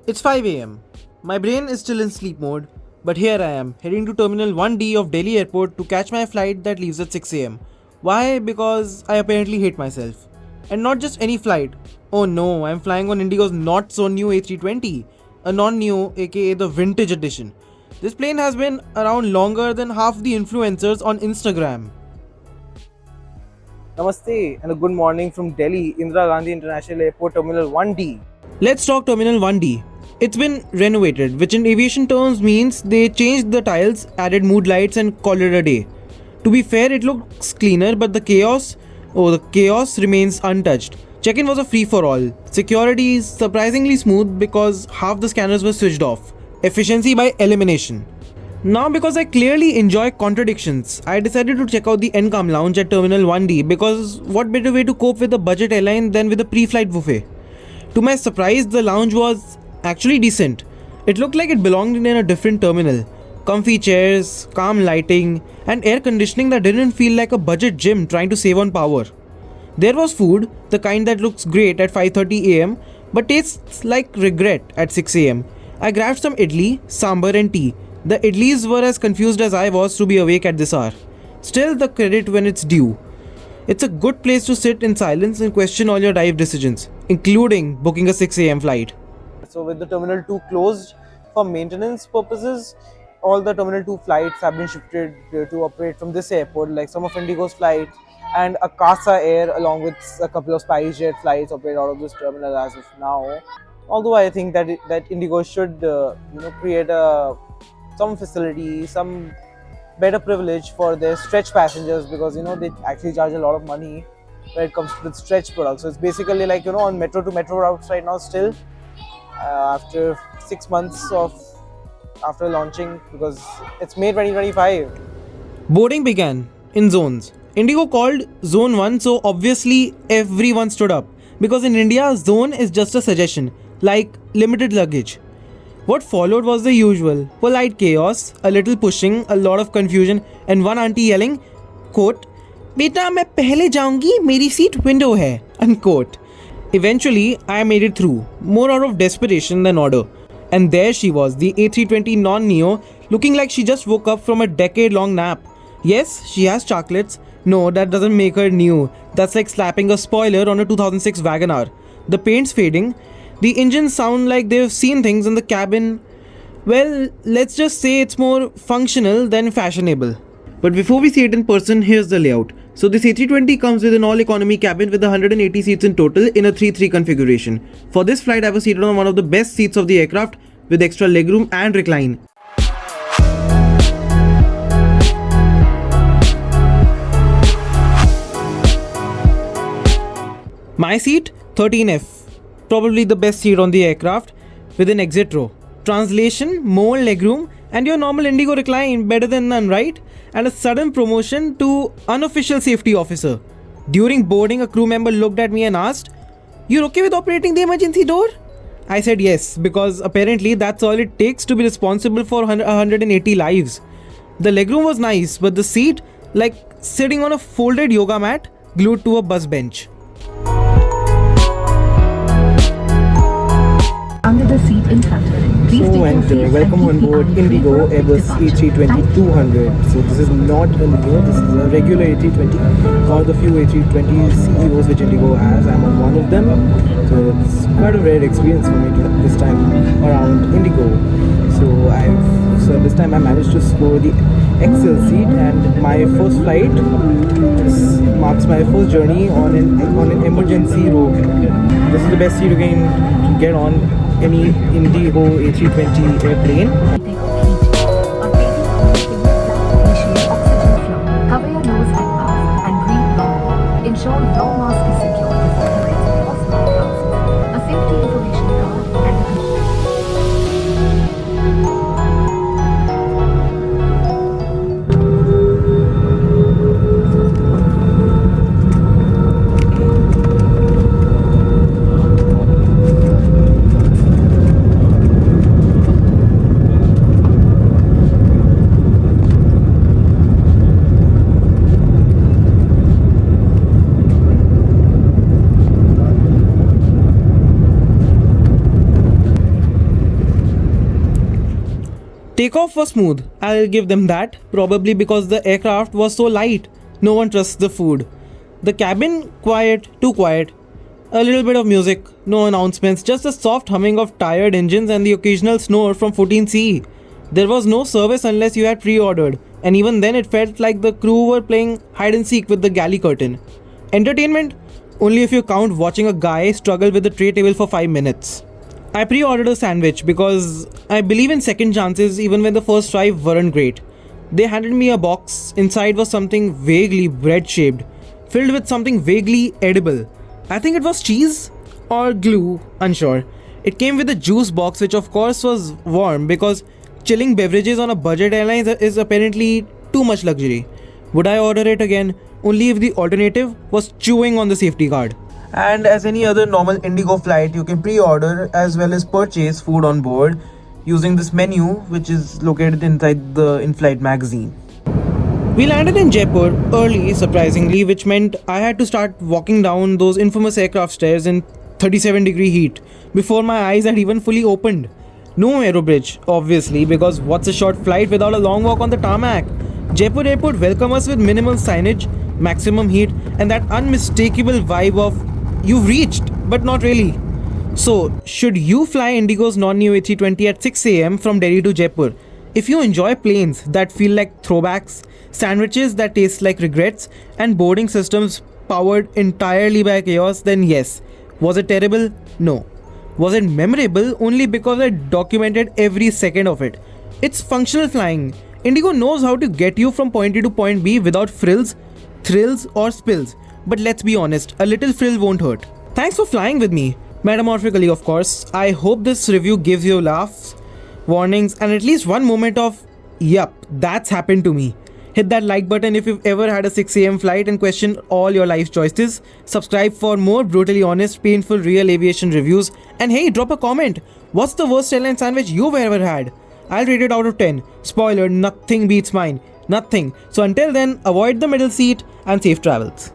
It's 5 am. My brain is still in sleep mode, but here I am, heading to Terminal 1D of Delhi Airport to catch my flight that leaves at 6 am. Why? Because I apparently hate myself. And not just any flight. Oh no, I'm flying on Indigo's not so new A320, a non neo, aka the vintage edition. This plane has been around longer than half the influencers on Instagram. Namaste and a good morning from Delhi, Indira Gandhi International Airport Terminal 1D. Let's talk Terminal 1D. It's been renovated, which in aviation terms means they changed the tiles, added mood lights, and called it a day. To be fair, it looks cleaner, but the chaos remains untouched. Check-in was a free-for-all. Security is surprisingly smooth because half the scanners were switched off. Efficiency by elimination. Now, because I clearly enjoy contradictions, I decided to check out the NCAM lounge at Terminal 1D because what better way to cope with a budget airline than with a pre-flight buffet? To my surprise, the lounge was actually decent. It looked like it belonged in a different terminal. Comfy chairs, calm lighting, and air conditioning that didn't feel like a budget gym trying to save on power. There was food, the kind that looks great at 5:30 am but tastes like regret at 6 am. I grabbed some idli, sambar, and tea. The idlis were as confused as I was to be awake at this hour. Still, the credit when it's due. It's a good place to sit in silence and question all your dive decisions, including booking a 6 am flight. So, with the Terminal 2 closed for maintenance purposes, all the Terminal 2 flights have been shifted to operate from this airport, like some of Indigo's flights and Akasa Air, along with a couple of SpiceJet flights, operate out of this terminal as of now. Although I think that Indigo should, create some facility, some better privilege for their stretch passengers because they actually charge a lot of money when it comes to the stretch product. So it's basically like on metro to metro routes right now still after 6 months after launching because it's May 2025. Boarding began in zones. Indigo called Zone 1, so obviously everyone stood up because in India, zone is just a suggestion, like limited luggage. What followed was the usual polite chaos, a little pushing, a lot of confusion, and one auntie yelling, quote, "Beta, मैं पहले जाऊंगी, मेरी seat window है," unquote. Eventually, I made it through, more out of desperation than order. And there she was, the A320 non-neo, looking like she just woke up from a decade-long nap. Yes, she has chocolates. No, that doesn't make her new. That's like slapping a spoiler on a 2006 Wagon-R. The paint's fading. The engines sound like they've seen things in the cabin. Well, let's just say it's more functional than fashionable. But before we see it in person, here's the layout. So this A320 comes with an all-economy cabin with 180 seats in total in a 3-3 configuration. For this flight, I was seated on one of the best seats of the aircraft with extra legroom and recline. My seat, 13F. Probably the best seat on the aircraft with an exit row. Translation, more legroom, and your normal Indigo recline, better than none, right? And a sudden promotion to unofficial safety officer. During boarding, a crew member looked at me and asked, "You're okay with operating the emergency door?" I said yes, because apparently that's all it takes to be responsible for 180 lives. The legroom was nice, but the seat, like sitting on a folded yoga mat glued to a bus bench. Under the seat in front of you. Please take your seats welcome and on keep the board eyes Indigo clear of Airbus departure. A320-200. So this is not a neo, this is a regular A320. One of the few A320 CEOs which Indigo has. I'm on one of them. So it's quite a rare experience for me this time around Indigo. So this time I managed to score the Excel seat, and my first flight. This marks my first journey on an emergency row. This is the best seat you can get on any Indigo A320 airplane. Take off heat. On taking off, initiate oxygen flow. Cover your nose and mouth and breathe long. Ensure your mask is secured before operating possible tasks. A safety information card and a Takeoff was smooth, I'll give them that, probably because the aircraft was so light. No one trusts the food. The cabin, quiet, too quiet. A little bit of music, no announcements, just the soft humming of tired engines and the occasional snore from 14C. There was no service unless you had pre ordered, and even then it felt like the crew were playing hide and seek with the galley curtain. Entertainment? Only if you count watching a guy struggle with the tray table for 5 minutes. I pre ordered a sandwich because I believe in second chances even when the first 5 weren't great. They handed me a box, inside was something vaguely bread shaped, filled with something vaguely edible. I think it was cheese or glue, unsure. It came with a juice box, which of course was warm because chilling beverages on a budget airline is apparently too much luxury. Would I order it again? Only if the alternative was chewing on the safety card. And as any other normal Indigo flight, you can pre-order as well as purchase food on board using this menu, which is located inside the in-flight magazine. We landed in Jaipur early, surprisingly, which meant I had to start walking down those infamous aircraft stairs in 37-degree heat before my eyes had even fully opened. No aerobridge, obviously, because what's a short flight without a long walk on the tarmac? Jaipur Airport welcomed us with minimal signage, maximum heat, and that unmistakable vibe of you've reached, but not really. So, should you fly Indigo's non-new A320 at 6 am from Delhi to Jaipur? If you enjoy planes that feel like throwbacks, sandwiches that taste like regrets, and boarding systems powered entirely by chaos, then yes. Was it terrible? No. Was it memorable? Only because I documented every second of it. It's functional flying. Indigo knows how to get you from point A to point B without frills, thrills, or spills. But let's be honest, a little frill won't hurt. Thanks for flying with me. Metamorphically, of course. I hope this review gives you laughs, warnings, and at least one moment of, yup, that's happened to me. Hit that like button if you've ever had a 6 am flight and questioned all your life choices. Subscribe for more brutally honest, painful, real aviation reviews. And hey, drop a comment. What's the worst airline sandwich you've ever had? I'll rate it out of 10. Spoiler, nothing beats mine. Nothing. So until then, avoid the middle seat and safe travels.